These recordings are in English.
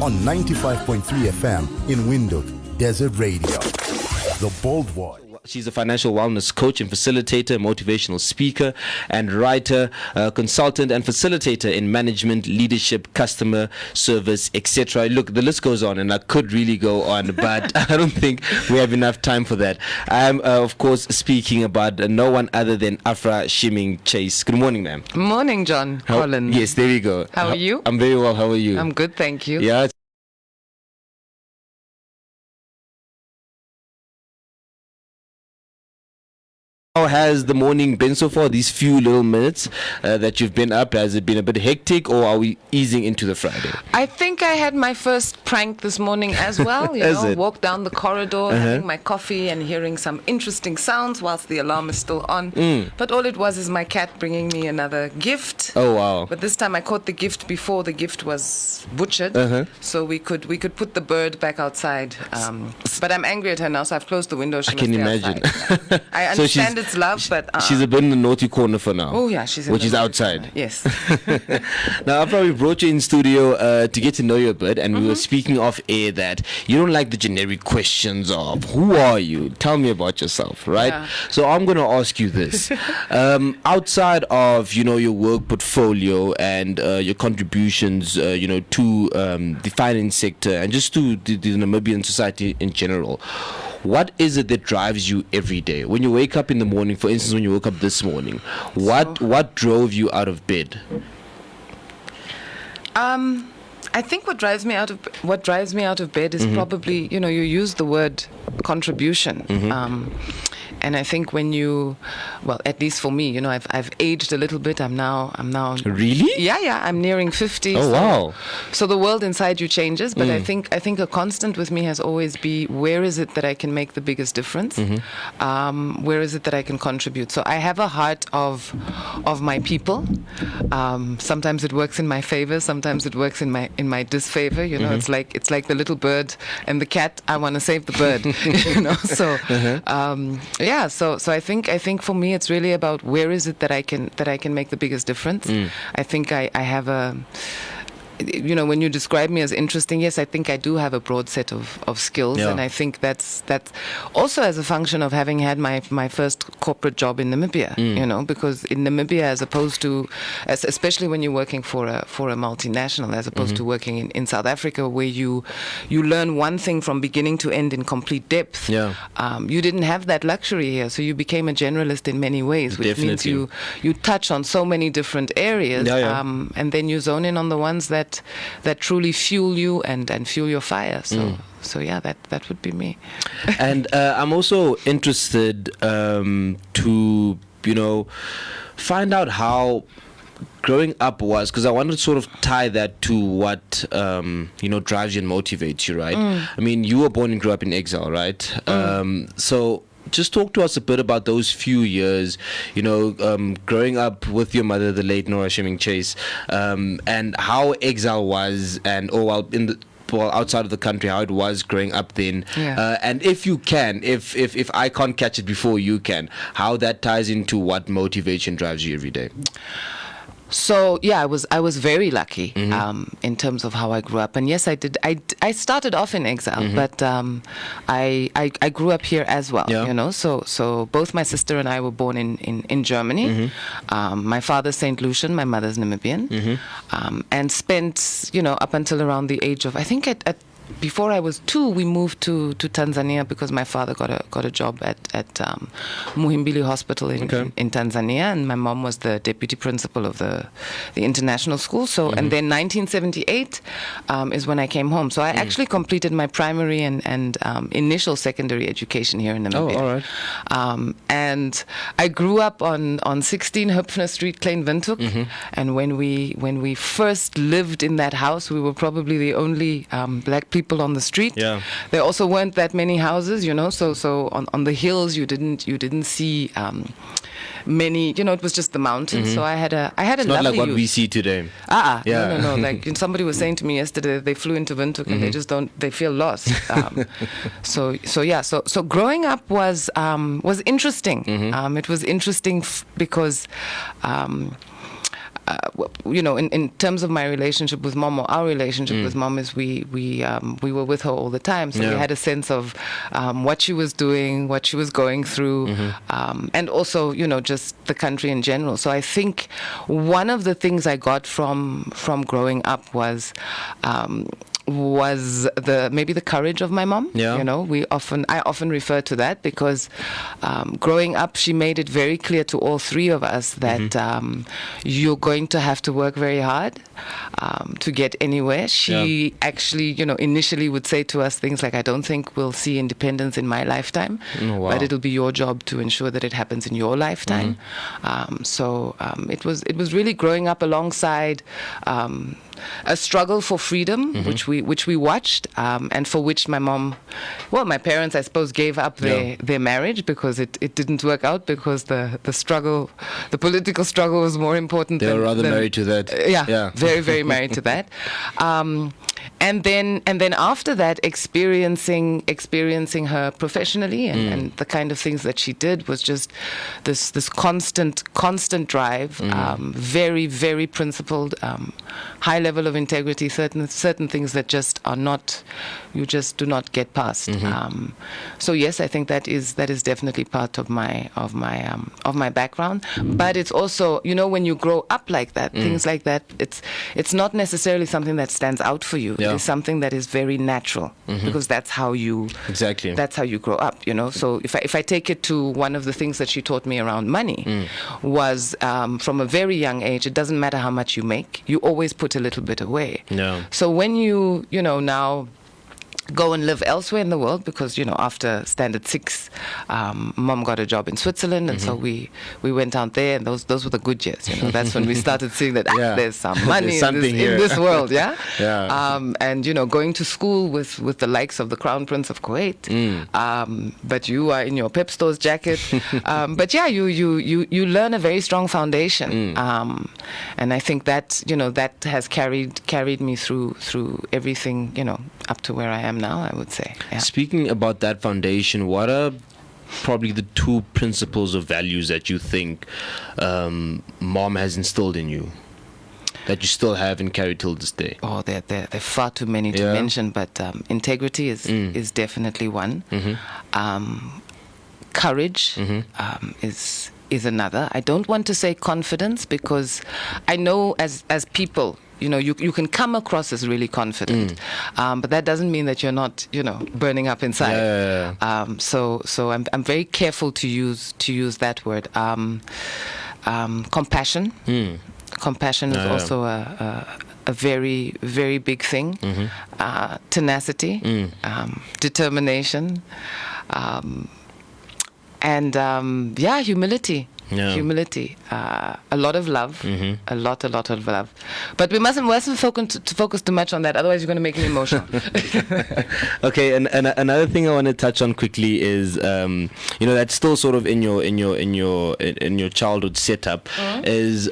on 95.3 FM in Windhoek, Desert Radio. The Bold Boy. She's a financial wellness coach and facilitator, motivational speaker and writer, consultant and facilitator in management, leadership, customer service, etc. Look, the list goes on and I could really go on, but I don't think we have enough time for that. I'm, of course, speaking about no one other than Afra Schimming Chase. Good morning, ma'am. Morning, John. Colin. Yes, there we go. How are you? I'm very well. How are you? I'm good, thank you. Yeah. How has the morning been so far? These few little minutes that you've been up, has it been a bit hectic, or are we easing into the Friday? I think I had my first prank this morning as well. Walked down the corridor, having my coffee and hearing some interesting sounds whilst the alarm is still on. But all it was is my cat bringing me another gift. Oh wow! But this time I caught the gift before the gift was butchered, so we could put the bird back outside. But I'm angry at her now, so I've closed the window. She I can imagine. Yeah. I understand it's love, but she's a bit in the naughty corner for now. Oh yeah, she's which is outside. Corner. Yes. Now, Afra, we brought you in studio to get to know you a bit, and we were speaking off air that you don't like the generic questions of who are you? Tell me about yourself, right? Yeah. So I'm going to ask you this: outside of your work portfolio and your contributions, to the finance sector and just to the Namibian society in general. What is it that drives you every day? When you wake up in the morning, for instance, when you woke up this morning, what drove you out of bed? I think what drives me out of bed is probably, you use the word contribution. And I think when at least for me, I've aged a little bit. I'm now. Really? Yeah. I'm nearing 50. Oh wow! So the world inside you changes, but I think a constant with me has always been, where is it that I can make the biggest difference? Where is it that I can contribute? So I have a heart of my people. Sometimes it works in my favor. Sometimes it works in my disfavor. It's like the little bird and the cat. I want to save the bird. So. Yeah, so I think for me it's really about where is it that I can make the biggest difference. I think I have a, when you describe me as interesting, yes, I think I do have a broad set of skills, and I think that's also as a function of having had my first corporate job in Namibia. Because in Namibia, as opposed to, especially when you're working for a multinational, as opposed to working in South Africa, where you learn one thing from beginning to end in complete depth. You didn't have that luxury here, so you became a generalist in many ways, which means you touch on so many different areas, and then you zone in on the ones that truly fuel you and fuel your fire. So yeah, that would be me. And I'm also interested to find out how growing up was, because I wanted to sort of tie that to what drives you and motivates you, right? I mean, you were born and grew up in exile, right? So just talk to us a bit about those few years, growing up with your mother, the late Nora Schimming Chase, and how exile was, and outside of the country, how it was growing up then. And if you can, if I can't catch it before you can, how that ties into what motivation drives you every day. So yeah, I was very lucky in terms of how I grew up, and yes, I did. I started off in exile, but I grew up here as well. So both my sister and I were born in Germany. My father's Saint Lucian, my mother's Namibian, and spent up until around the age of, I think at before I was 2, we moved to Tanzania because my father got a job at Muhimbili Hospital in Tanzania, and my mom was the deputy principal of the international school. So and then 1978 is when I came home. So I actually completed my primary and initial secondary education here in Namibia. Oh, all right. And I grew up on 16 Hupfner Street, Klein Windhoek. And when we first lived in that house, we were probably the only black people on the street. There also weren't that many houses, so on the hills you didn't see many, it was just the mountains. So I had a it's lovely not like what youth. we see today. No. Like somebody was saying to me yesterday, they flew into Windhoek and they feel lost. So growing up was interesting. It was interesting because in terms of my relationship with mom, or our relationship with mom, is we were with her all the time, so we had a sense of what she was doing, what she was going through, and also just the country in general. So I think one of the things I got from growing up was maybe the courage of my mom. Yeah. I often refer to that because growing up, she made it very clear to all three of us that you're going to have to work very hard to get anywhere. She actually, initially would say to us things like, "I don't think we'll see independence in my lifetime, but it'll be your job to ensure that it happens in your lifetime." So it was really growing up alongside a struggle for freedom, which we watched, and for which my parents, I suppose, gave up their marriage because it didn't work out, because the political struggle was more important. They were rather married to that. Very, very married to that. And then after that, experiencing her professionally and the kind of things that she did was just this constant drive, very, very principled, high level of integrity, certain things that you just do not get past. So yes, I think that is definitely part of my background. But it's also, when you grow up like that, things like that, it's not necessarily something that stands out for you. It is something that is very natural, because that's how you grow up. So if I take it to one of the things that she taught me around money, was from a very young age, it doesn't matter how much you make, you always put a little bit away. So when you now go and live elsewhere in the world, because after standard 6, mom got a job in Switzerland, and so we went out there, and those were the good years. That's when we started seeing that there's some money in this world. And going to school with the likes of the Crown Prince of Kuwait, but you are in your Pep Stores jacket, but you learn a very strong foundation, and I think that that has carried me through everything up to where I am now, I would say. Speaking about that foundation, what are probably the 2 principles or values that you think mom has instilled in you, that you still have and carry till this day? Oh, there are far too many to mention, but integrity is definitely one. Courage is another. I don't want to say confidence, because I know as people, you can come across as really confident, but that doesn't mean that you're not, burning up inside. So I'm very careful to use that word. Compassion. Compassion is also a very, very big thing. Tenacity, determination, and humility. Humility, a lot of love, a lot of love. But we mustn't focus too much on that, otherwise you're going to make me emotional. Okay, and another thing I want to touch on quickly is, that's still sort of in your childhood setup, is,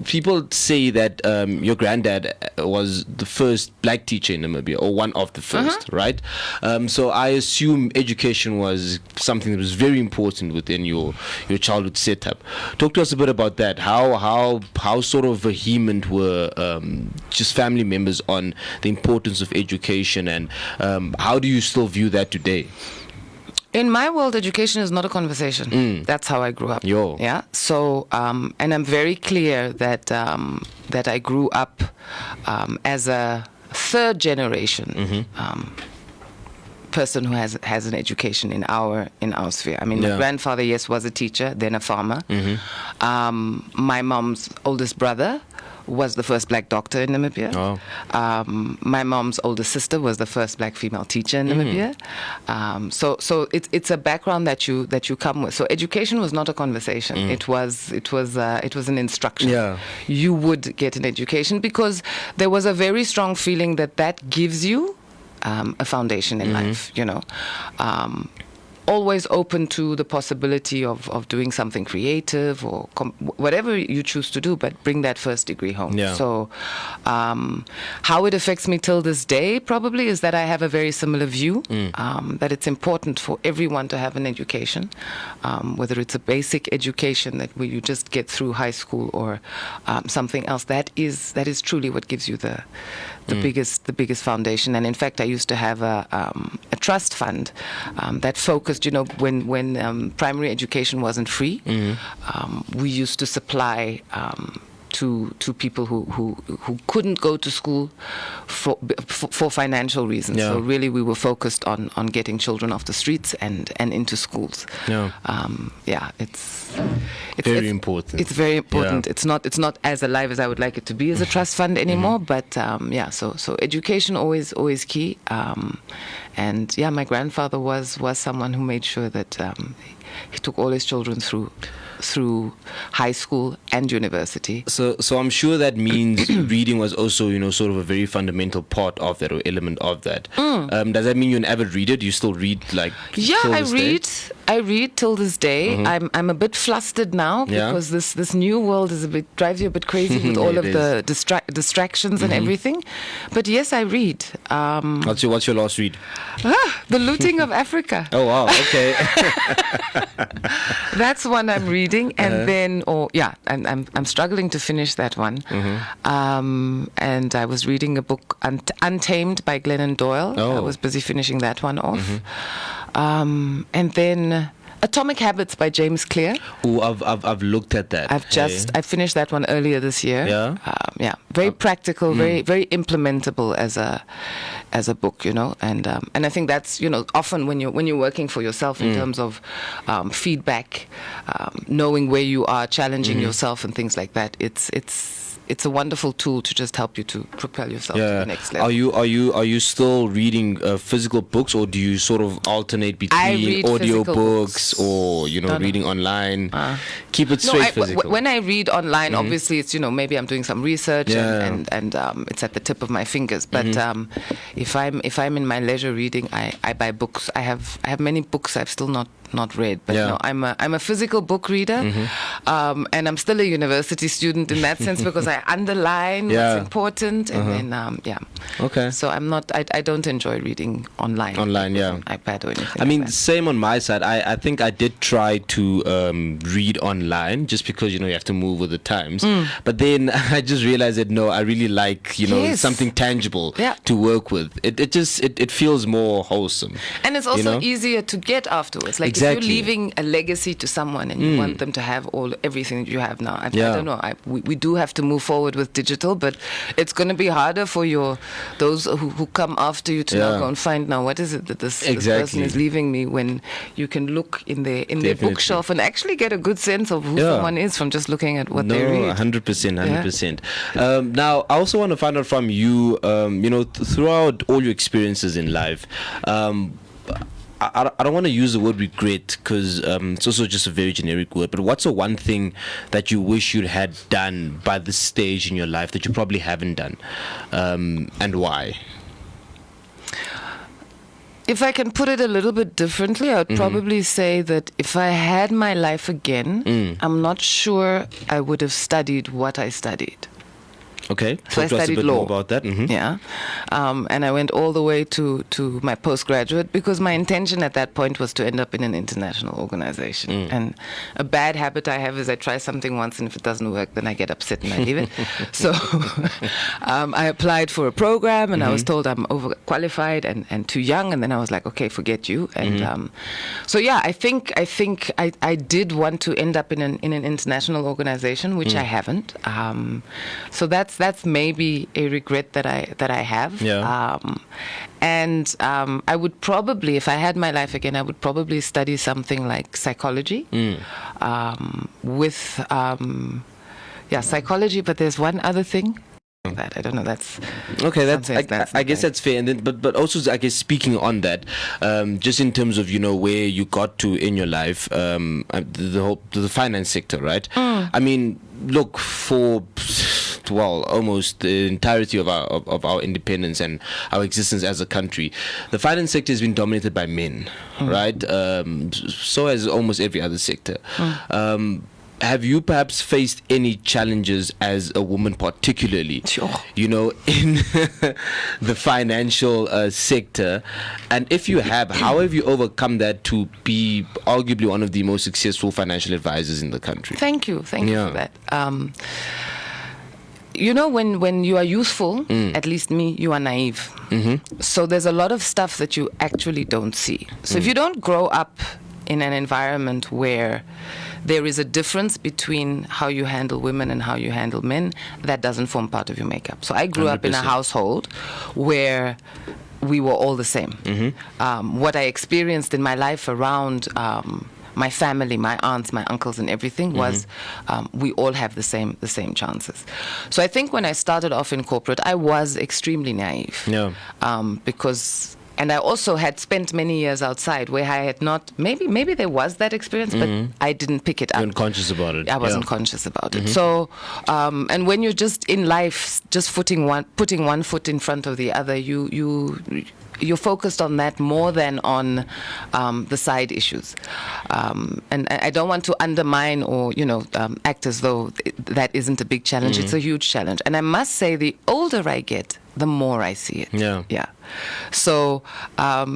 people say that your granddad was the first black teacher in Namibia, or one of the first, right? So I assume education was something that was very important within your childhood setup. Talk to us a bit about that. How sort of vehement were just family members on the importance of education, and how do you still view that today? In my world, education is not a conversation. That's how I grew up. Yeah. So, and I'm very clear that I grew up as a third generation person who has an education in our sphere. I mean, my grandfather, yes, was a teacher, then a farmer. My mom's oldest brother was the first black doctor in Namibia. My mom's older sister was the first black female teacher in Namibia. So it's a background that you come with. So education was not a conversation. It was an instruction. You would get an education because there was a very strong feeling that gives you a foundation in life, always open to the possibility of doing something creative or whatever you choose to do, but bring that first degree home. Yeah. So how it affects me till this day probably is that I have a very similar view, that it's important for everyone to have an education, whether it's a basic education that where you just get through high school or something else. That is truly what gives you the biggest foundation. And in fact, I used to have a trust fund that focused, when primary education wasn't free, we used to supply to people who couldn't go to school for financial reasons. Yeah. So really, we were focused on getting children off the streets and into schools. Yeah. It's very important. It's very important. Yeah. It's not as alive as I would like it to be as a trust fund anymore. But so education always key. And my grandfather was someone who made sure that he took all his children through high school and university. So I'm sure that means reading was also, sort of a very fundamental part of that, or element of that. Does that mean you're an avid reader? Do you still read I read till this day. I'm a bit flustered now because this new world drives you a bit crazy with all of the distractions and everything. But yes, I read. What's your last read? The Looting of Africa. Oh wow, okay. That's one I'm reading, and then I'm struggling to finish that one. And I was reading a book, Untamed by Glennon Doyle. Oh. I was busy finishing that one off. And then Atomic Habits by James Clear. Oh, I've looked at that. I finished that one earlier this year. Yeah. Very practical, very implementable as a book, and I think that's often when you're working for yourself in terms of feedback, knowing where you are, challenging yourself and things like that. It's a wonderful tool to just help you to propel yourself to the next level. Are you still reading physical books, or do you sort of alternate between audio books or reading online? Keep it straight physical. When I read online, obviously it's maybe I'm doing some research and it's at the tip of my fingers. But if I'm in my leisure reading, I buy books. I have many books I've still not read, but I'm a physical book reader, and I'm still a university student in that sense because I underline what's important, and then Okay. So I don't enjoy reading online. On iPad or anything. I mean, like that. same on my side. I think I did try to read online just because you have to move with the times. But then I just realized that no, I really like something tangible to work with. It feels more wholesome. And it's also easier to get afterwards. Like if you're leaving a legacy to someone and you want them to have everything that you have now. I don't know. We do have to move forward with digital, but it's going to be harder for those who come after you to now go and find what is it that this person is leaving me, when you can look in their bookshelf and actually get a good sense of who someone is from just looking at what they read. 100%. Now, I also want to find out from you, throughout all your experiences in life, I don't want to use the word regret because it's also just a very generic word, but what's the one thing that you wish you had done by this stage in your life that you probably haven't done, and why? If I can put it a little bit differently, I would probably say that if I had my life again, I'm not sure I would have studied what I studied. Okay, so I studied law. law. More about that. And I went all the way to my postgraduate because my intention at that point was to end up in an international organization. And a bad habit I have is I try something once, and if it doesn't work, then I get upset and I leave it. So I applied for a program, and I was told I'm overqualified and too young. And then I was like, okay, forget you. And I think I did want to end up in an international organization, which I haven't. So that's maybe a regret that I have. And I would probably, if I had my life again, I would probably study something like psychology with psychology. But there's one other thing. That I don't know. That's okay. I guess that's fair. And then, but also, I guess speaking on that, just in terms of where you got to in your life, the finance sector, right? I mean, look, for almost the entirety of our independence and our existence as a country, the finance sector has been dominated by men, right? So has almost every other sector. Have you perhaps faced any challenges as a woman, particularly, in the financial sector? And if you have, how have you overcome that to be arguably one of the most successful financial advisors in the country? Thank you for that. When you are youthful, at least me, you are naive. So there's a lot of stuff that you actually don't see. So if you don't grow up in an environment where there is a difference between how you handle women and how you handle men, that doesn't form part of your makeup. So I grew 100%. Up in a household where we were all the same. What I experienced in my life around my family, my aunts, my uncles, and everything was we all have the same chances. So I think when I started off in corporate, I was extremely naive. Because. And I also had spent many years outside where I had not, maybe there was that experience, but I didn't pick it up. You weren't conscious about it. I wasn't conscious about it. So, and when you're just in life, just putting one foot in front of the other, you're focused on that more than on the side issues. And I don't want to undermine or, act as though that isn't a big challenge. It's a huge challenge. And I must say, the older I get, the more I see it. Yeah. So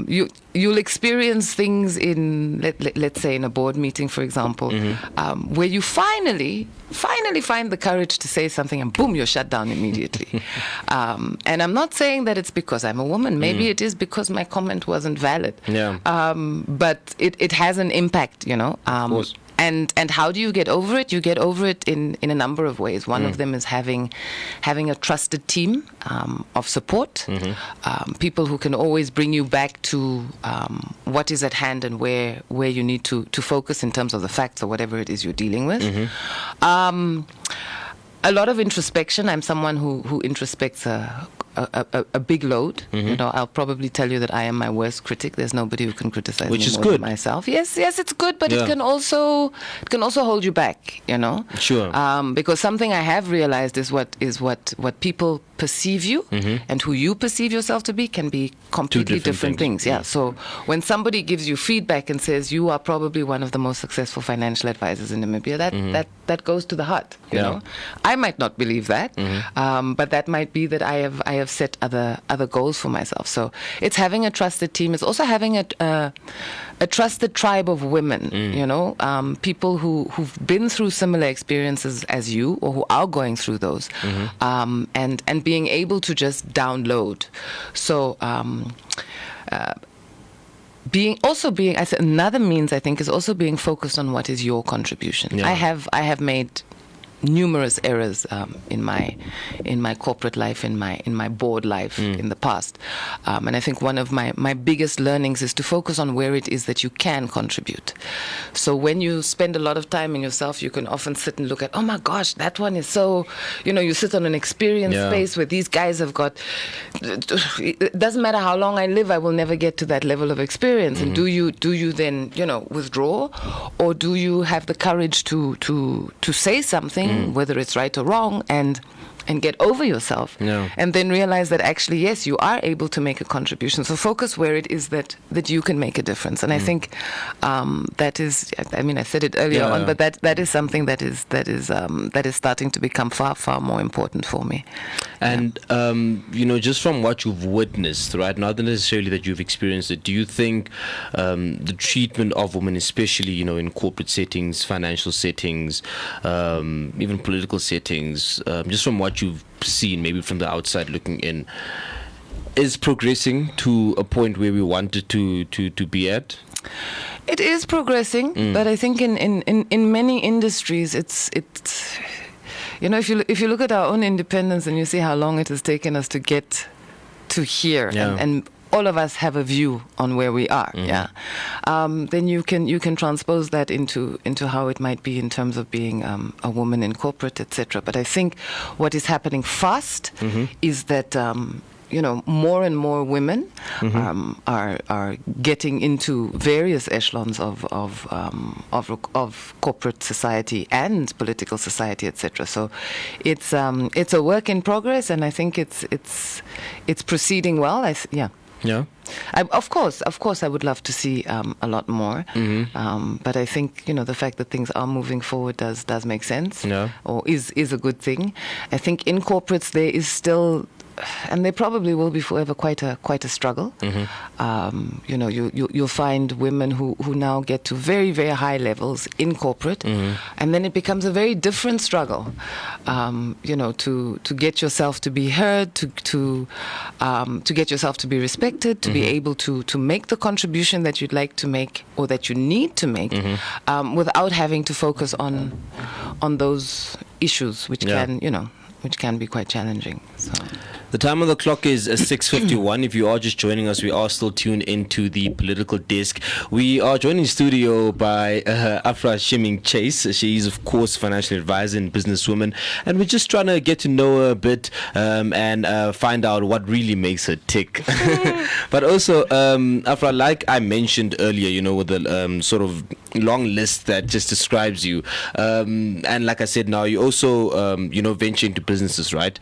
you'll experience things in, let's say, in a board meeting, for example, where you finally find the courage to say something, and boom, you're shut down immediately. And I'm not saying that it's because I'm a woman. Maybe it is because my comment wasn't valid. But it has an impact, Of course. And how do you get over it? You get over it in a number of ways. One of them is having a trusted team of support, people who can always bring you back to what is at hand and where you need to focus in terms of the facts or whatever it is you're dealing with. A lot of introspection. I'm someone who introspects a big load. I'll probably tell you that I am my worst critic. There's nobody who can criticize me more than myself. Yes, it's good, but it can also hold you back. Sure. Because something I have realized is what people perceive you and who you perceive yourself to be can be completely different things. Yeah. So when somebody gives you feedback and says you are probably one of the most successful financial advisors in Namibia, that goes to the heart. You know, I might not believe that, but that might be that I have set other goals for myself. So it's having a trusted team. It's also having a trusted tribe of women. People who've been through similar experiences as you, or who are going through those, and being able to just download. So another means, I think, is also being focused on what is your contribution. I have made numerous errors in my corporate life, in my board life in the past, and I think one of my biggest learnings is to focus on where it is that you can contribute. So when you spend a lot of time in yourself, you can often sit and look at, oh my gosh, that one is so, you sit on an experience space where these guys have got, it doesn't matter how long I live, I will never get to that level of experience. And do you then withdraw, or do you have the courage to say something, whether it's right or wrong, and get over yourself, and then realize that actually, yes, you are able to make a contribution. So focus where it is that you can make a difference. And I think that is, I said it earlier on, but that is something that is starting to become far, far more important for me. And just from what you've witnessed, right, not necessarily that you've experienced it, do you think the treatment of women, especially in corporate settings, financial settings, even political settings, just from what you've seen, maybe from the outside looking in, is progressing to a point where we wanted to be at? It is progressing, but I think in many industries, it's if you look at our own independence and you see how long it has taken us to get to here, and all of us have a view on where we are, then you can transpose that into how it might be in terms of being a woman in corporate, etc. But I think what is happening fast is that more and more women are getting into various echelons of corporate society and political society, etc. So it's a work in progress, and I think it's proceeding well. Yeah. Of course, I would love to see a lot more. But I think the fact that things are moving forward does make sense, or is a good thing. I think in corporates there is still, and there probably will be forever, quite a struggle. You'll find women who now get to very, very high levels in corporate, and then it becomes a very different struggle. To get yourself to be heard, to get yourself to be respected, to be able to make the contribution that you'd like to make or that you need to make, without having to focus on those issues, which can be quite challenging. So. The time on the clock is 6:51. If you are just joining us, we are still tuned into the political desk. We are joined in studio by Afra Schimming Chase. She's, of course, financial advisor and businesswoman. And we're just trying to get to know her a bit and find out what really makes her tick. But also, Afra, like I mentioned earlier, with the sort of long list that just describes you. And like I said, now you also, venture into businesses, right?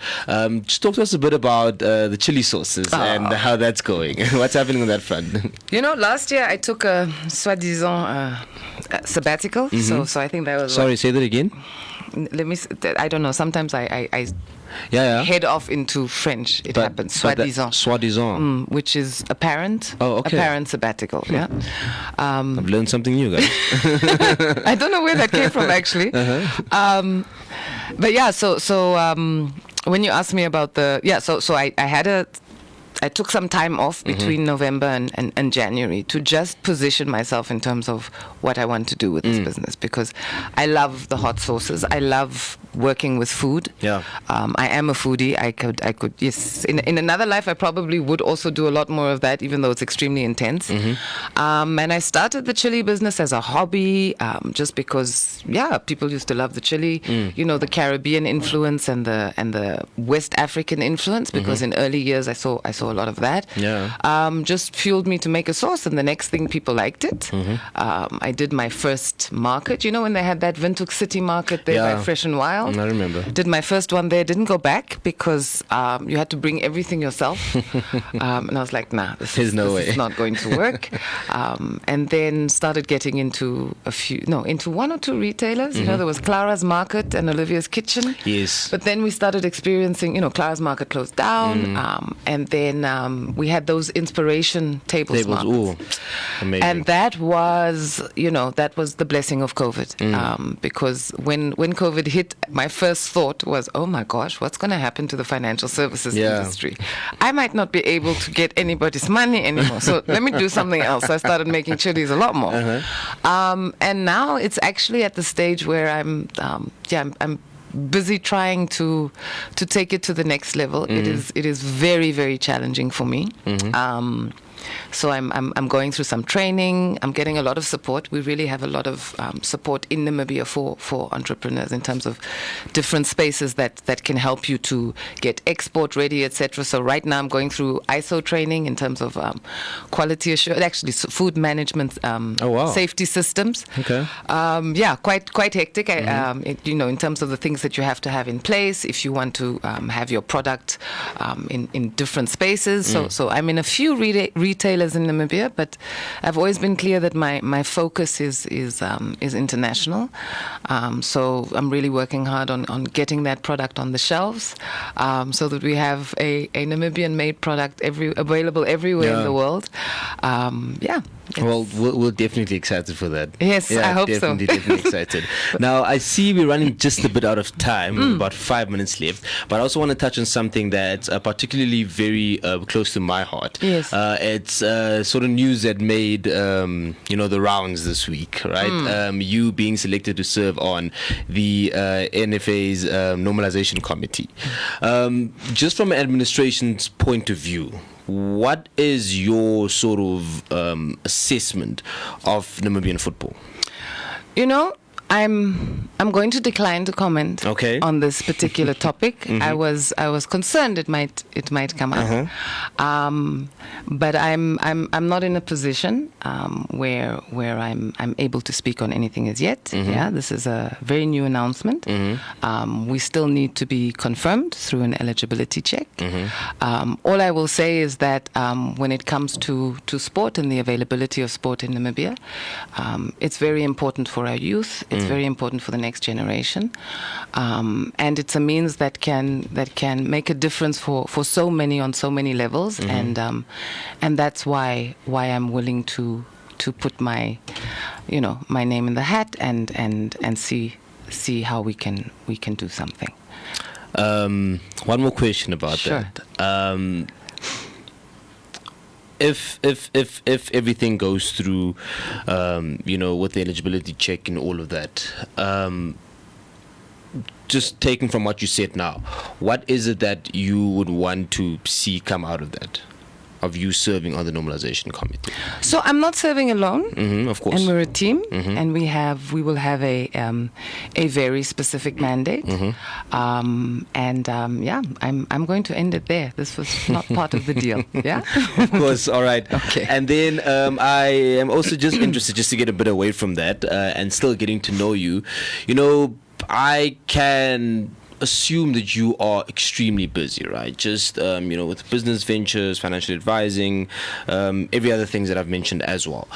Just talk to us a bit about the chili sauces and how that's going. What's happening on that front? Last year I took a soi-disant sabbatical. So I think that was... Sorry, say that again? I don't know. Sometimes I head off into French. It happens. Soi-disant. Soi-disant. Which is apparent. Oh, okay. Apparent sabbatical, yeah. I've learned something new, guys. I don't know where that came from, actually. But yeah, so when you asked me about I took some time off between November and January to just position myself in terms of what I want to do with this business, because I love the hot sauces. I love working with food. Yeah. I am a foodie. I could yes. In another life, I probably would also do a lot more of that, even though it's extremely intense. And I started the chili business as a hobby, just because people used to love the chili. The Caribbean influence and the West African influence, because in early years I saw a lot of that. Just fueled me to make a sauce, and the next thing, people liked it. I did my first market, when they had that Windhoek City market there by Fresh and Wild. I remember. Did my first one there, didn't go back because you had to bring everything yourself. And I was like, nah, this is not going to work. And then started getting into into one or two retailers. There was Clara's Market and Olivia's Kitchen. Yes. But then we started experiencing, Clara's Market closed down. And then we had those inspiration tables markets. Ooh, amazing. And that was, the blessing of COVID. Because when COVID hit, my first thought was, oh my gosh, what's going to happen to the financial services industry? I might not be able to get anybody's money anymore. So let me do something else. So I started making chilies a lot more. And now it's actually at the stage where I'm busy trying to take it to the next level. It is very, very challenging for me. So I'm going through some training. I'm getting a lot of support. We really have a lot of support in Namibia for entrepreneurs in terms of different spaces that can help you to get export ready, etc. So right now I'm going through ISO training in terms of quality assurance, actually food management, safety systems. Okay. Quite hectic. In terms of the things that you have to have in place if you want to have your product in different spaces. So I'm in a few retailers in Namibia, but I've always been clear that my focus is international. So I'm really working hard on getting that product on the shelves, so that we have a Namibian-made product available everywhere in the world. Well, we're definitely excited for that. Yes, I hope definitely excited. Now, I see we're running just a bit out of time, about 5 minutes left, but I also want to touch on something that's particularly very close to my heart. Yes. It's sort of news that made, the rounds this week, right? You being selected to serve on the NFA's normalization committee. Just from an administration's point of view, what is your sort of assessment of Namibian football? I'm going to decline to comment on this particular topic. I was concerned it might come up, but I'm not in a position where I'm able to speak on anything as yet. Yeah, this is a very new announcement. We still need to be confirmed through an eligibility check. All I will say is that when it comes to sport and the availability of sport in Namibia, it's very important for our youth. It's very important for the next generation, and it's a means that can make a difference for so many on so many levels, and that's why I'm willing to put my name in the hat and see how we can do something. One more question about that. If everything goes through, with the eligibility check and all of that, just taking from what you said now, what is it that you would want to see come out of that, of you serving on the normalization committee? So I'm not serving alone. Of course. And we're a team, and we will have a very specific mandate. I'm going to end it there. This was not part of the deal. Yeah. Of course. All right. Okay. And then I am also just interested, just to get a bit away from that, and still getting to know you. I can assume that you are extremely busy, right? Just with business ventures, financial advising, every other things that I've mentioned as well.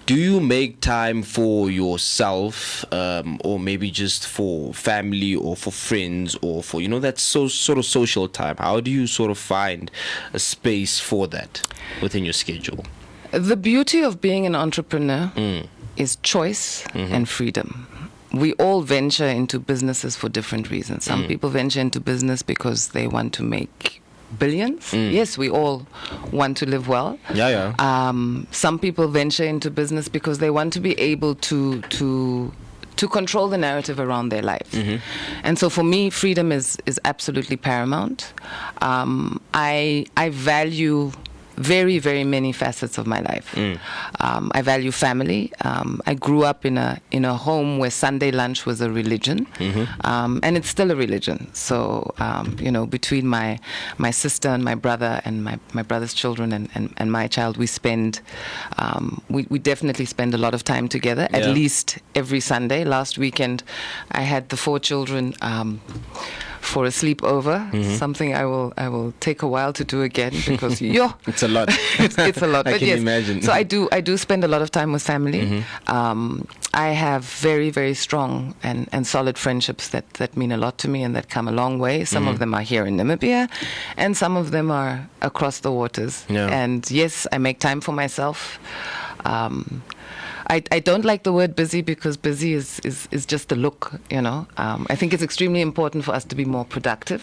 Do you make time for yourself, or maybe just for family or for friends, or for that sort of social time? How do you sort of find a space for that within your schedule? The beauty of being an entrepreneur is choice and freedom. We all venture into businesses for different reasons. Some people venture into business because they want to make billions. Yes, we all want to live well. Some people venture into business because they want to be able to control the narrative around their life. And so for me, freedom is absolutely paramount. I value very, very many facets of my life. I value family. I grew up in a home where Sunday lunch was a religion, and it's still a religion. So between my sister and my brother and my brother's children and my child, we definitely spend a lot of time together. At least every Sunday. Last weekend, I had the 4 children for a sleepover, something I will take a while to do again, because it's a lot. it's a lot. I but can yes, imagine. So I do spend a lot of time with family. I have very, very strong and solid friendships that mean a lot to me and that come a long way. Some of them are here in Namibia, and some of them are across the waters. And yes, I make time for myself. I don't like the word busy, because busy is just a look, I think it's extremely important for us to be more productive.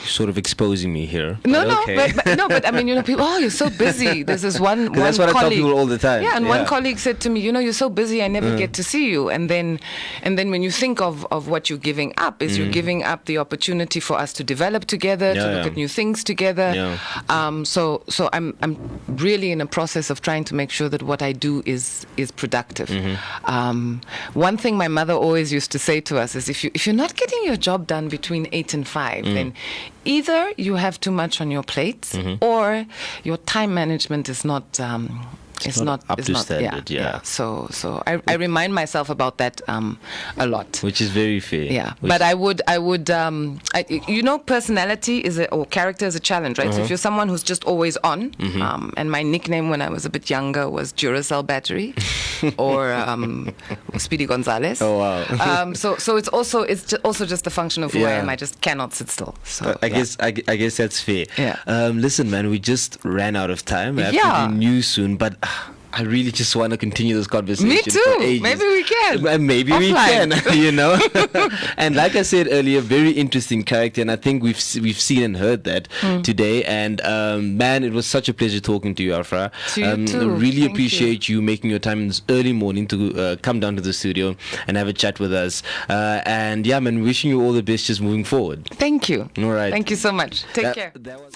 Sort of exposing me here. But I mean, people, you're so busy. There's this one that's what colleague, I tell people all the time. Yeah, and one colleague said to me, you're so busy, I never get to see you. And then when you think of what you're giving up, is you're giving up the opportunity for us to develop together, to look at new things together. So I'm really in a process of trying to make sure that what I do is productive. One thing my mother always used to say to us is, if you're not getting your job done between 8 and 5, then either you have too much on your plate, or your time management is not It's not up to standard. Yeah. So I remind myself about that a lot, which is very fair. Yeah, but I would personality or character is a challenge, right? So if you're someone who's just always on, and my nickname when I was a bit younger was Duracell Battery, or Speedy Gonzalez. Oh wow. So it's also just a function of who I am. I just cannot sit still. So I guess that's fair. Yeah. Listen, man, we just ran out of time. I have to do news soon, but I really just want to continue this conversation. Me too. For ages. Maybe we can. Maybe Offline. we can. And like I said earlier, very interesting character, and I think we've seen and heard that today. And man, it was such a pleasure talking to you, Afra. To you too. Really appreciate you making your time in this early morning to come down to the studio and have a chat with us. And yeah, man, wishing you all the best just moving forward. Thank you. All right. Thank you so much. Take care. That was